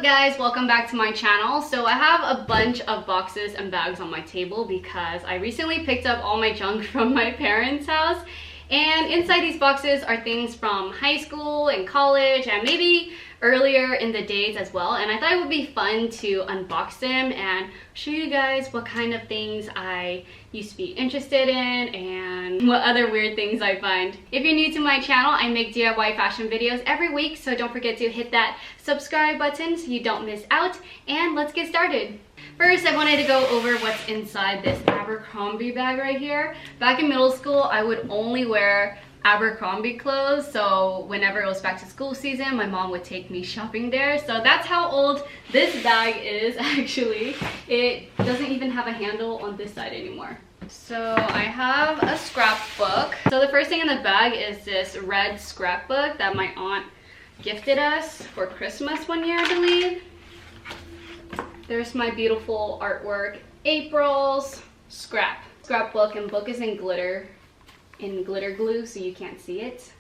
guys, welcome back to my channel. So I have a bunch of boxes and bags on my table because I recently picked up all my junk from my parents' house, and inside these boxes are things from high school and college and maybe earlier in the days as well, and I thought it would be fun to unbox them and show you guys what kind of things I used to be interested in and what other weird things I find. If you're new to my channel, I make DIY fashion videos every week, so don't forget to hit that subscribe button so you don't miss out, and let's get started. First, I wanted to go over what's inside this Abercrombie bag right here. Back in middle school, I would only wear Abercrombie clothes, so whenever it was back to school season, my mom would take me shopping there. So that's how old this bag is actually. It doesn't even have a handle on this side anymore. So I have a scrapbook. So the first thing in the bag is this red scrapbook that my aunt gifted us for Christmas one year, I believe. There's my beautiful artwork, April's scrapbook, and book is in glitter glue, so you can't see it.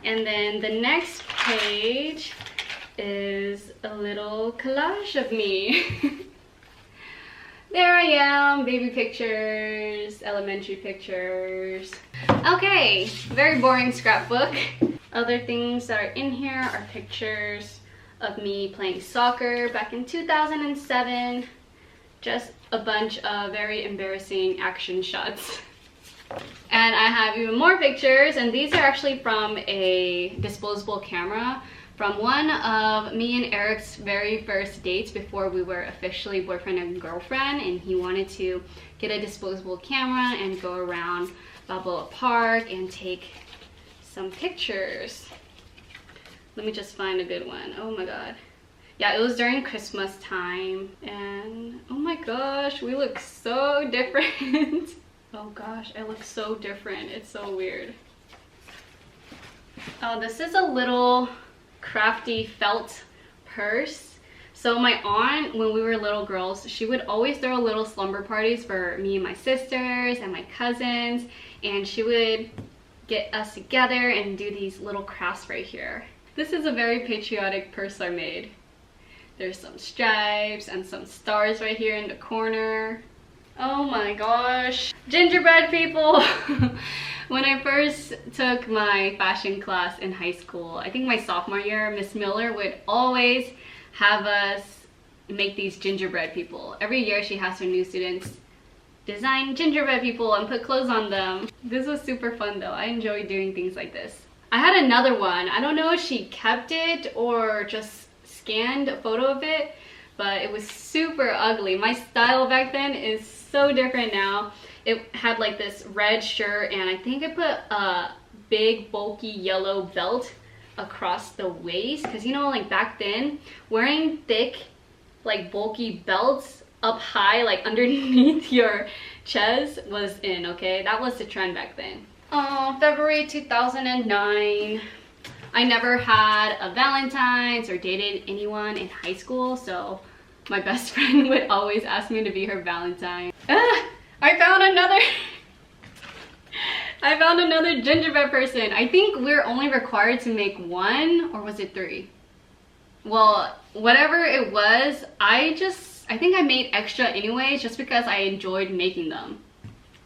And then the next page is a little collage of me. There I am, baby pictures, elementary pictures. Okay, very boring scrapbook. Other things that are in here are pictures of me playing soccer back in 2007. Just a bunch of very embarrassing action shots. And I have even more pictures, and these are actually from a disposable camera from one of me and Eric's very first dates before we were officially boyfriend and girlfriend, and he wanted to get a disposable camera and go around Balboa Park and take some pictures. Let me just find a good one. Oh my god. Yeah, it was during Christmas time, and oh my gosh, we look so different. Oh gosh, I look so different. It's so weird. Oh, this is a little crafty felt purse. So my aunt, when we were little girls, she would always throw little slumber parties for me and my sisters and my cousins, and she would get us together and do these little crafts right here. This is a very patriotic purse I made. There's some stripes and some stars right here in the corner. Oh my gosh, gingerbread people. When I first took my fashion class in high school, I think my sophomore year, Miss Miller would always have us make these gingerbread people. Every year she has her new students design gingerbread people and put clothes on them. This was super fun though. I enjoy doing things like this. I had another one. I don't know if she kept it or just scanned a photo of it, but it was super ugly. My style back then is so different now. It had like this red shirt, and I think I put a big bulky yellow belt across the waist, because you know, like back then, wearing thick like bulky belts up high like underneath your chest was in, okay? That was the trend back then. Oh, February 2009. I never had a Valentine's or dated anyone in high school, so my best friend would always ask me to be her Valentine. I found another gingerbread person. I think we're only required to make one, or was it 3? Well, whatever it was, I think I made extra anyways just because I enjoyed making them.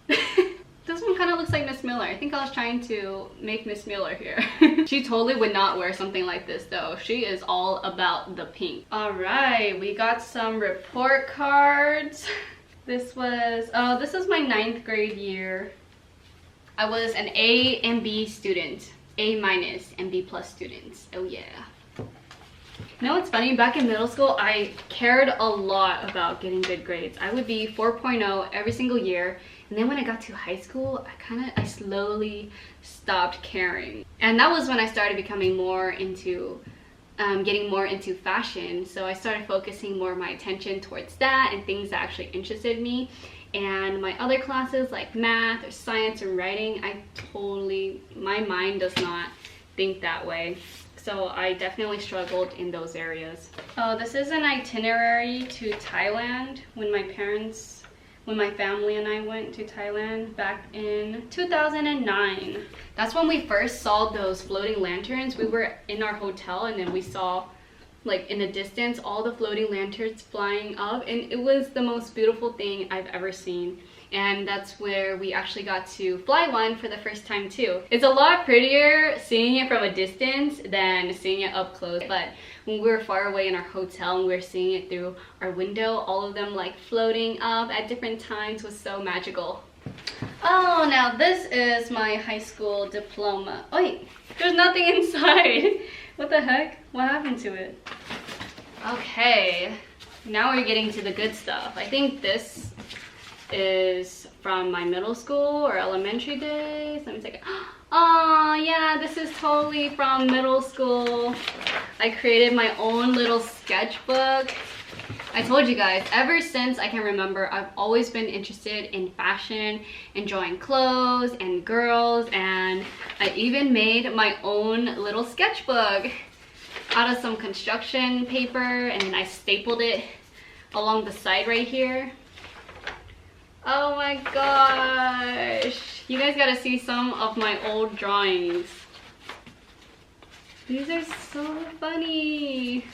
This one kind of looks like Miss Miller. I think I was trying to make Miss Miller here. She totally would not wear something like this though. She is all about the pink. All right, we got some report cards. This was my 9th grade year. I was an A and B student. A- and B+ students. Oh yeah. You know what's funny? Back in middle school, I cared a lot about getting good grades. I would be 4.0 every single year. And then when I got to high school, I slowly stopped caring. And that was when I started becoming more into, getting more into fashion. So I started focusing more of my attention towards that and things that actually interested me. And my other classes like math or science or writing, my mind does not think that way. So I definitely struggled in those areas. Oh, this is an itinerary to Thailand when my family and I went to Thailand back in 2009. That's when we first saw those floating lanterns. We were in our hotel and then we saw like in the distance, all the floating lanterns flying up, and it was the most beautiful thing I've ever seen. And that's where we actually got to fly one for the first time too. It's a lot prettier seeing it from a distance than seeing it up close, but when we were far away in our hotel and we were seeing it through our window, all of them like floating up at different times was so magical. Oh, now this is my high school diploma. Oh wait, there's nothing inside. What the heck? What happened to it? Okay, now we're getting to the good stuff. I think this is from my middle school or elementary days. Let me take it. Oh yeah, this is totally from middle school. I created my own little sketchbook. I told you guys, ever since I can remember, I've always been interested in fashion, enjoying clothes and girls, and I even made my own little sketchbook out of some construction paper, and then I stapled it along the side right here. Oh my gosh, you guys gotta see some of my old drawings. These are so funny.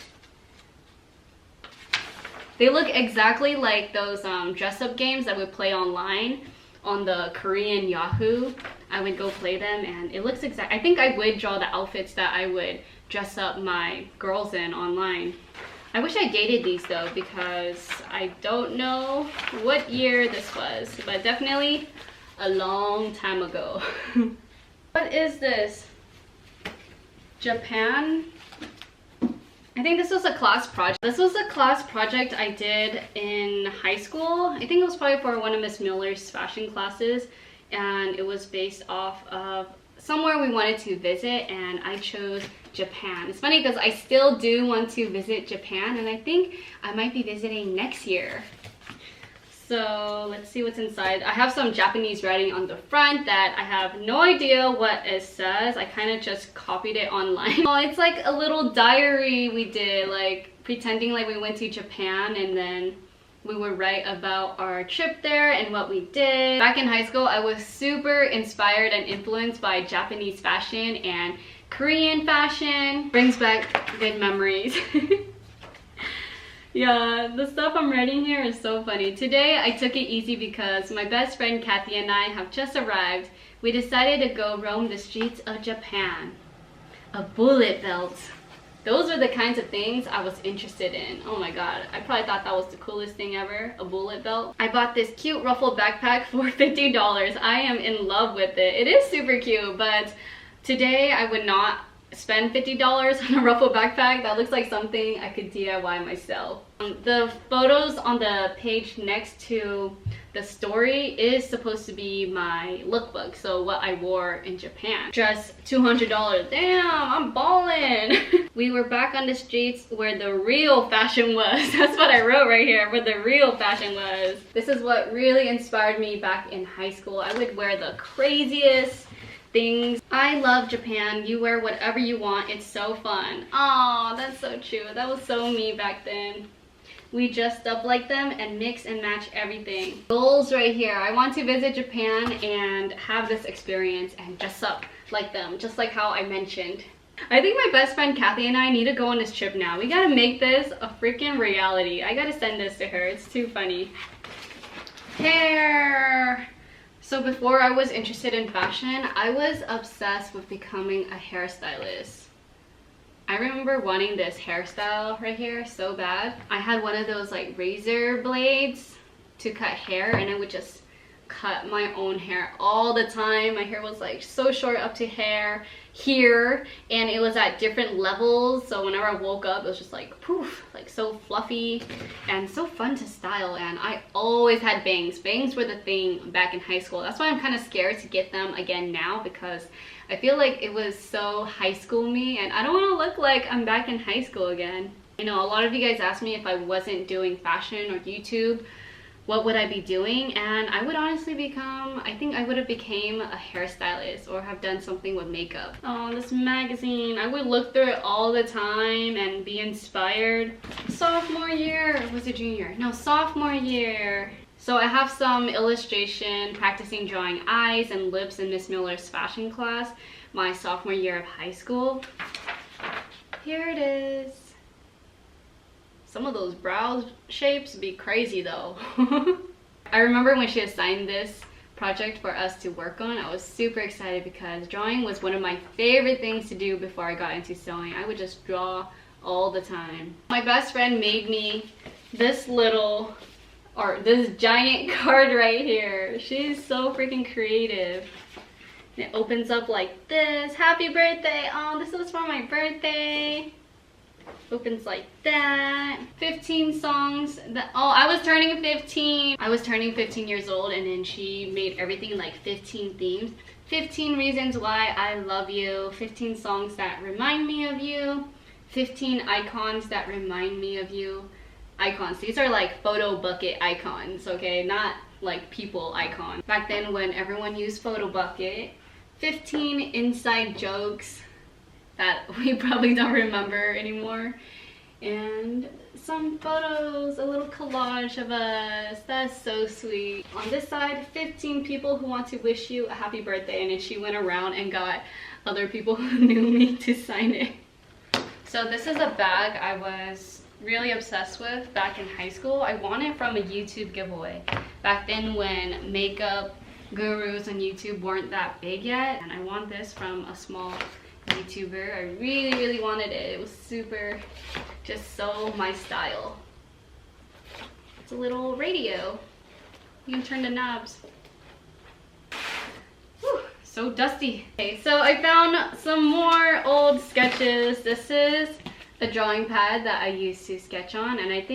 They look exactly like those dress-up games that we play online on the Korean Yahoo. I would go play them, and it looks exact. I think I would draw the outfits that I would dress up my girls in online. I wish I dated these though, because I don't know what year this was, but definitely a long time ago. What is this? Japan? I think this was a class project. This was a class project I did in high school. I think it was probably for one of Miss Miller's fashion classes, and it was based off of somewhere we wanted to visit, and I chose Japan. It's funny because I still do want to visit Japan, and I think I might be visiting next year. So let's see what's inside. I have some Japanese writing on the front that I have no idea what it says. I kind of just copied it online. Oh, it's like a little diary we did, like pretending like we went to Japan, and then we would write about our trip there and what we did. Back in high school, I was super inspired and influenced by Japanese fashion and Korean fashion. Brings back good memories. Yeah, the stuff I'm writing here is so funny. Today I took it easy because my best friend Kathy and I have just arrived. We decided to go roam the streets of Japan. A bullet belt. Those are the kinds of things I was interested in. Oh my god, I probably thought that was the coolest thing ever, a bullet belt. I bought this cute ruffled backpack for $50. I am in love with it. It is super cute, but today I would not spend $50 on a ruffled backpack. That looks like something I could DIY myself. The photos on the page next to the story is supposed to be my lookbook, so what I wore in Japan. Just $200. Damn, I'm ballin'. We were back on the streets where the real fashion was. That's what I wrote right here, where the real fashion was. This is what really inspired me back in high school. I would wear the craziest things. I love Japan. You wear whatever you want. It's so fun. Oh, that's so true. That was so me back then. We dressed up like them and mix and match everything. Goals right here. I want to visit Japan and have this experience and dress up like them, just like how I mentioned. I think my best friend Kathy and I need to go on this trip now. We gotta make this a freaking reality. I gotta send this to her. It's too funny. Hair. So before I was interested in fashion, I was obsessed with becoming a hairstylist. I remember wanting this hairstyle right here so bad. I had one of those like razor blades to cut hair, and I would just cut my own hair all the time. My hair was like so short up to here, and it was at different levels, so whenever I woke up it was just like poof, like so fluffy and so fun to style. And I always had bangs. Bangs were the thing back in high school. That's why I'm kind of scared to get them again now, because I feel like it was so high school me, and I don't want to look like I'm back in high school again. You know, a lot of you guys asked me if I wasn't doing fashion or YouTube, what would I be doing? And I would honestly become, I think I would have became a hairstylist or have done something with makeup. Oh, this magazine. I would look through it all the time and be inspired. Sophomore year, was it junior? No, sophomore year. So I have some illustration, practicing drawing eyes and lips in Miss Miller's fashion class, my sophomore year of high school. Here it is. Some of those brow shapes be crazy though. I remember when she assigned this project for us to work on, I was super excited because drawing was one of my favorite things to do before I got into sewing. I would just draw all the time. My best friend made me this giant card right here. She's so freaking creative. It opens up like this. Happy birthday! Oh, this was for my birthday. Opens like that. 15 songs that, oh, I was turning 15. I was turning 15 years old, and then she made everything like 15 themes. 15 reasons why I love you. 15 songs that remind me of you. 15 icons that remind me of you. Icons. These are like photo bucket icons, okay? Not like people icons. Back then when everyone used photo bucket. 15 inside jokes that we probably don't remember anymore. And some photos, a little collage of us. That's so sweet. On this side, 15 people who want to wish you a happy birthday. And then she went around and got other people who knew me to sign it. So this is a bag I was really obsessed with back in high school. I won it from a YouTube giveaway. Back then when makeup gurus on YouTube weren't that big yet. And I won this from a small YouTuber. I really wanted it. It was super, just so my style. It's a little radio. You can turn the knobs. Whew, so dusty. Okay, so I found some more old sketches. This is a drawing pad that I used to sketch on, and I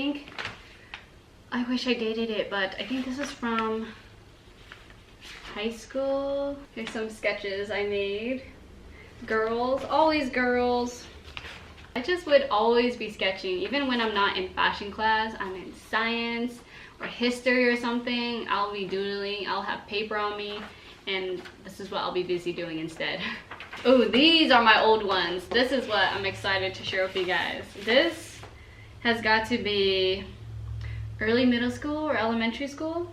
wish I dated it, but I think this is from high school. Here's some sketches I made. Girls, always girls. I just would always be sketching, even when I'm not in fashion class. I'm in science or history or something. I'll be doodling. I'll have paper on me, and this is what I'll be busy doing instead. Oh, these are my old ones. This is what I'm excited to share with you guys. This has got to be early middle school or elementary school.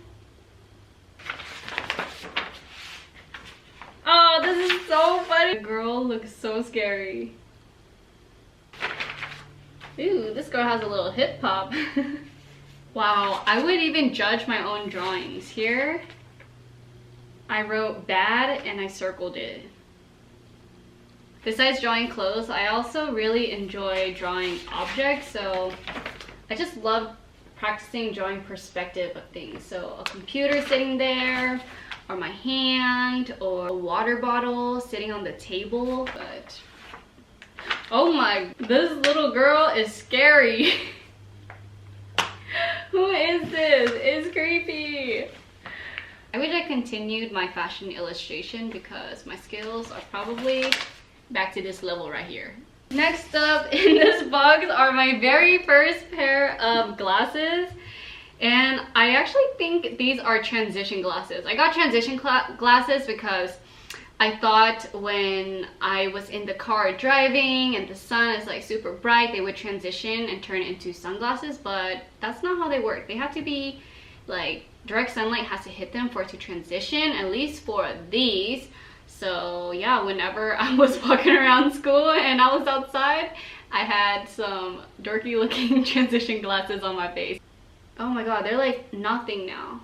Oh, this is so funny. The girl looks so scary. Ooh, this girl has a little hip hop. Wow, I would even judge my own drawings. Here, I wrote bad and I circled it. Besides drawing clothes, I also really enjoy drawing objects, so I just love practicing drawing perspective of things. So a computer sitting there, or my hand, or a water bottle sitting on the table. But oh my, this little girl is scary. Who is this? It's creepy. I wish I continued my fashion illustration because my skills are probably back to this level right here. Next up in this box are my very first pair of glasses. And I actually think these are transition glasses. I got transition glasses because I thought when I was in the car driving and the sun is like super bright, they would transition and turn into sunglasses, but that's not how they work. They have to be like, direct sunlight has to hit them for it to transition, at least for these. So yeah, whenever I was walking around school and I was outside, I had some dorky looking transition glasses on my face. Oh my god, they're like nothing now.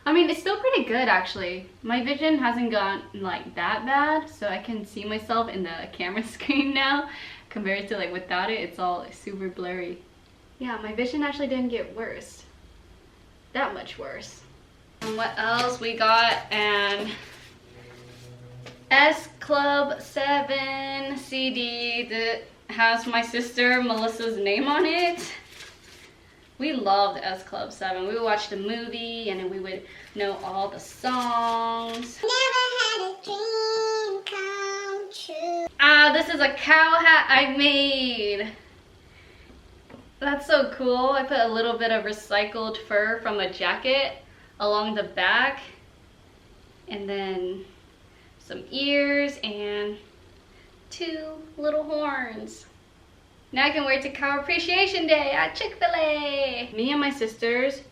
I mean, it's still pretty good actually. My vision hasn't gone like that bad, so I can see myself in the camera screen now. Compared to like without it, it's all super blurry. Yeah, my vision actually didn't get worse. That much worse. And what else we got? An S Club 7 CD that has my sister Melissa's name on it. We loved S Club 7. We would watch the movie and then we would know all the songs. Never had a dream come true. Ah, this is a cow hat I made. That's so cool. I put a little bit of recycled fur from a jacket along the back. And then some ears and 2 little horns. Now I can wear it to Cow Appreciation Day at Chick-fil-A. Me and my sisters are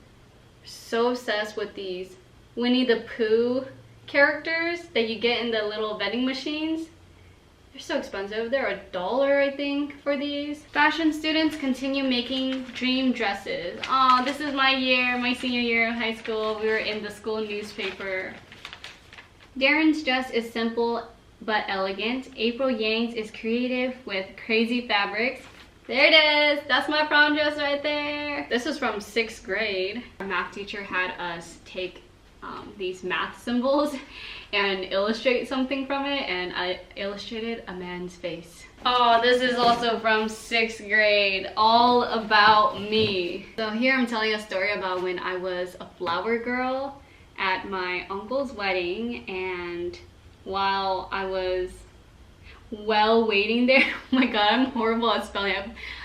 so obsessed with these Winnie the Pooh characters that you get in the little vending machines. They're so expensive. They're $1, I think, for these. Fashion students continue making dream dresses. Oh, this is my year, my senior year of high school. We were in the school newspaper. Darren's dress is simple but elegant. April Yang's is creative with crazy fabrics. There it is. That's my prom dress right there. This is from 6th grade. Our math teacher had us take these math symbols and illustrate something from it, and I illustrated a man's face. Oh, this is also from 6th grade. All about me. So here I'm telling a story about when I was a flower girl at my uncle's wedding, and while I was waiting there, oh my god, I'm horrible at spelling.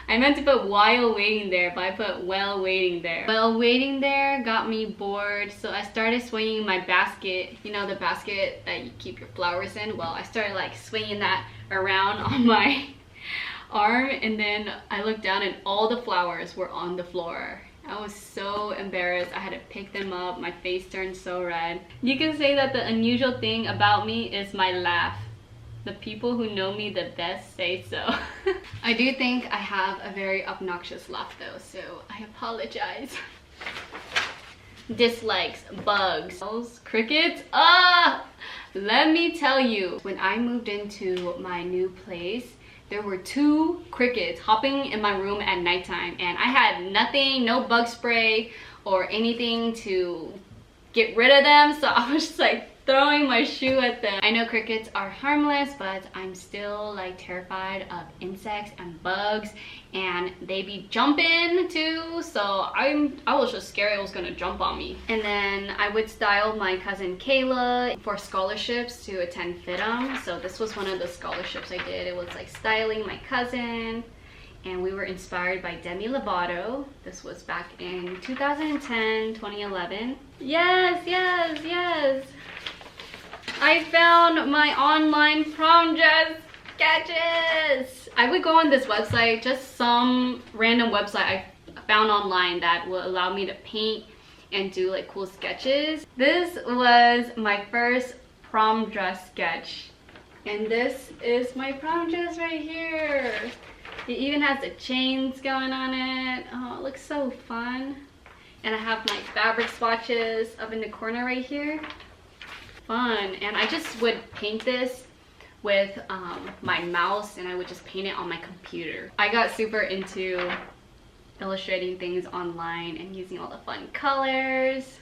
I meant to put while waiting there, but I put well waiting there. Well waiting there got me bored, so I started swinging my basket. You know, the basket that you keep your flowers in? Well, I started like swinging that around on my arm, and then I looked down and all the flowers were on the floor. I was so embarrassed. I had to pick them up. My face turned so red. You can say that the unusual thing about me is my laugh. The people who know me the best say so. I do think I have a very obnoxious laugh though, so I apologize. Dislikes, bugs, crickets. Let me tell you, when I moved into my new place, there were 2 crickets hopping in my room at nighttime, and I had nothing, no bug spray or anything to get rid of them, so I was just like throwing my shoe at them. I know crickets are harmless, but I'm still like terrified of insects and bugs, and they be jumping too, so I was just scared it was gonna jump on me. And then I would style my cousin Kayla for scholarships to attend FITM, so this was one of the scholarships I did. It was like styling my cousin, and we were inspired by Demi Lovato. This was back in 2010, 2011. Yes, yes, yes. I found my online prom dress sketches. I would go on this website, just some random website I found online that will allow me to paint and do like cool sketches. This was my first prom dress sketch, and this is my prom dress right here. It even has the chains going on it. Oh, it looks so fun. And I have my fabric swatches up in the corner right here. Fun. And I just would paint this with my mouse, and I would just paint it on my computer. I got super into illustrating things online and using all the fun colors.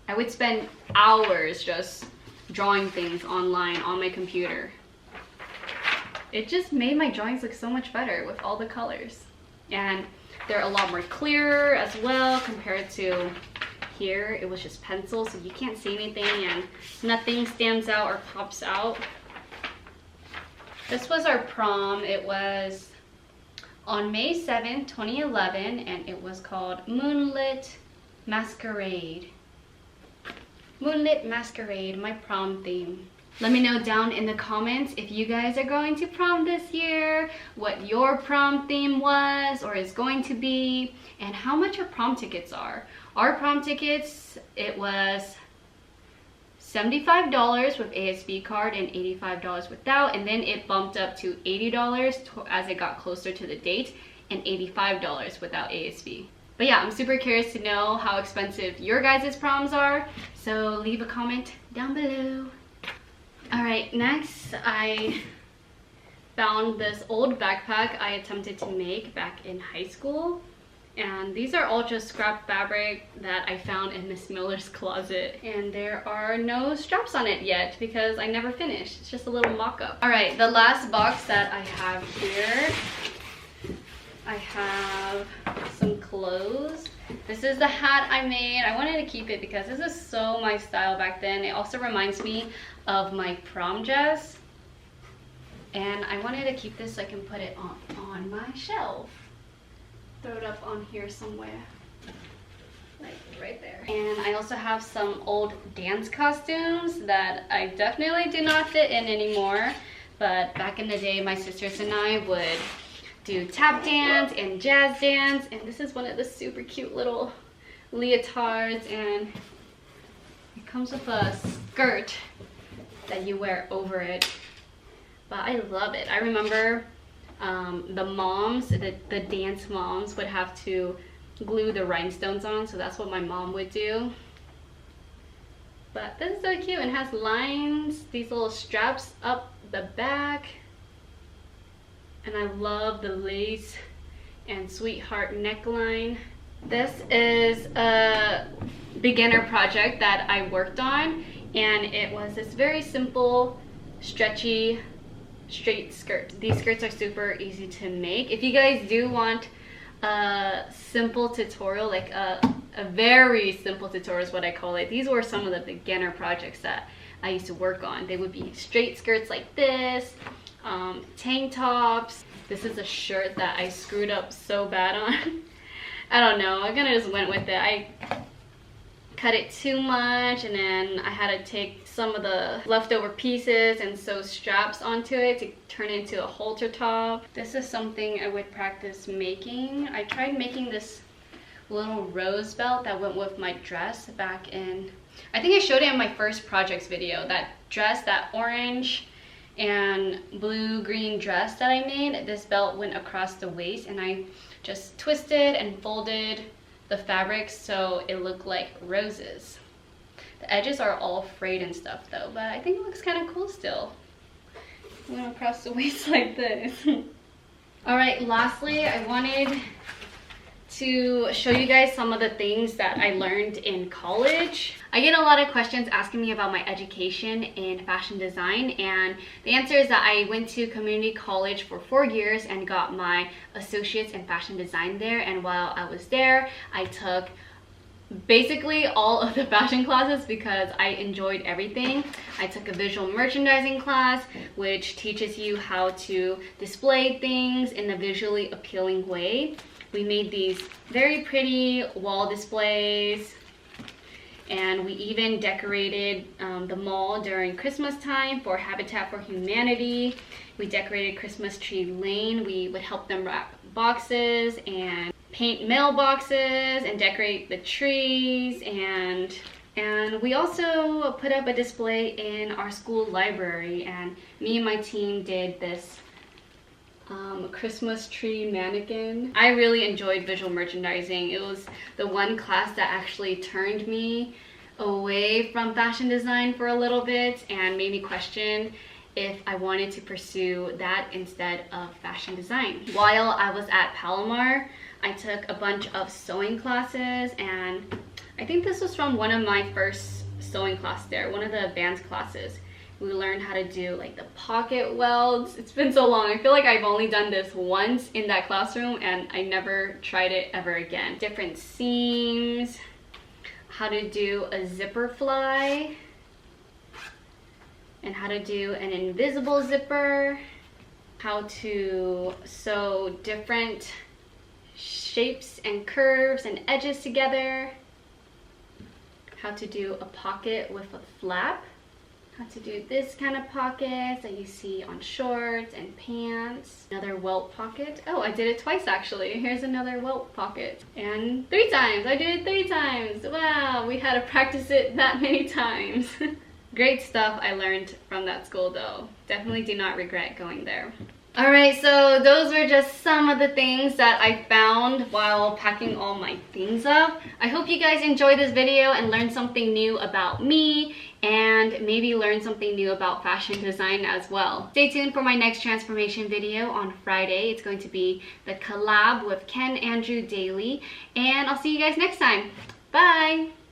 I would spend hours just drawing things online on my computer. It just made my drawings look so much better with all the colors. And they're a lot more clearer as well compared to here. It was just pencil, so you can't see anything and nothing stands out or pops out. This was our prom. It was on May 7th, 2011, and it was called Moonlit Masquerade. Moonlit Masquerade, my prom theme. Let me know down in the comments if you guys are going to prom this year, what your prom theme was or is going to be, and how much your prom tickets are. Our prom tickets, it was $75 with ASB card and $85 without, and then it bumped up to $80 as it got closer to the date, and $85 without ASB. But yeah, I'm super curious to know how expensive your guys' proms are, so leave a comment down below. Alright, next I found this old backpack I attempted to make back in high school. And these are all just scrap fabric that I found in Miss Miller's closet. And there are no straps on it yet because I never finished. It's just a little mock-up. Alright, the last box that I have here, I have some clothes. This is the hat I made. I wanted to keep it because this is so my style back then. It also reminds me of my prom dress. And I wanted to keep this so I can put it on my shelf. Throw it up on here somewhere. Like right there. And I also have some old dance costumes that I definitely do not fit in anymore. But back in the day, my sisters and I would do tap dance and jazz dance, and this is one of the super cute little leotards, and it comes with a skirt that you wear over it. but I love it. I remember the moms, the dance moms would have to glue the rhinestones on, so that's what my mom would do. But this is so cute, and has lines, these little straps up the back, and I love the lace and sweetheart neckline. This is a beginner project that I worked on, and it was this very simple, stretchy, straight skirt. These skirts are super easy to make. If you guys do want a simple tutorial, like a very simple tutorial is what I call it, these were some of the beginner projects that I used to work on. They would be straight skirts like this, tank tops. This is a shirt that I screwed up so bad on. I don't know, I kind of just went with it. I cut it too much, and then I had to take some of the leftover pieces and sew straps onto it to turn it into a halter top. This is something I would practice making. I tried making this little rose belt that went with my dress back in, I think I showed it in my first projects video. That dress, that orange and blue-green dress that I made, this belt went across the waist, and I just twisted and folded the fabric so it looked like roses. The edges are all frayed and stuff though, but I think it looks kind of cool still. Went across the waist like this. Alright, lastly, I wanted to show you guys some of the things that I learned in college. I get a lot of questions asking me about my education in fashion design, and the answer is that I went to community college for 4 years and got my associates in fashion design there. And while I was there, I took basically all of the fashion classes because I enjoyed everything. I took a visual merchandising class, which teaches you how to display things in a visually appealing way. We made these very pretty wall displays, and we even decorated the mall during Christmas time for Habitat for Humanity. We decorated Christmas Tree Lane. We would help them wrap boxes and paint mailboxes and decorate the trees, and we also put up a display in our school library, and me and my team did this Christmas tree mannequin. I really enjoyed visual merchandising. It was the one class that actually turned me away from fashion design for a little bit and made me question if I wanted to pursue that instead of fashion design. While I was at Palomar, I took a bunch of sewing classes, and I think this was from one of my first sewing class there, one of the advanced classes. We learned how to do like the pocket welds. It's been so long. I feel like I've only done this once in that classroom, and I never tried it ever again. Different seams, how to do a zipper fly, and how to do an invisible zipper, how to sew different shapes and curves and edges together, how to do a pocket with a flap, how to do this kind of pockets that you see on shorts and pants. Another welt pocket. Oh, I did it twice actually. Here's another welt pocket. And 3 times. I did it 3 times. Wow, we had to practice it that many times. Great stuff I learned from that school though. Definitely do not regret going there. Alright, so those were just some of the things that I found while packing all my things up. I hope you guys enjoyed this video and learned something new about me, and maybe learn something new about fashion design as well. Stay tuned for my next transformation video on Friday. It's going to be the collab with Ken Andrew Daly, and I'll see you guys next time. Bye!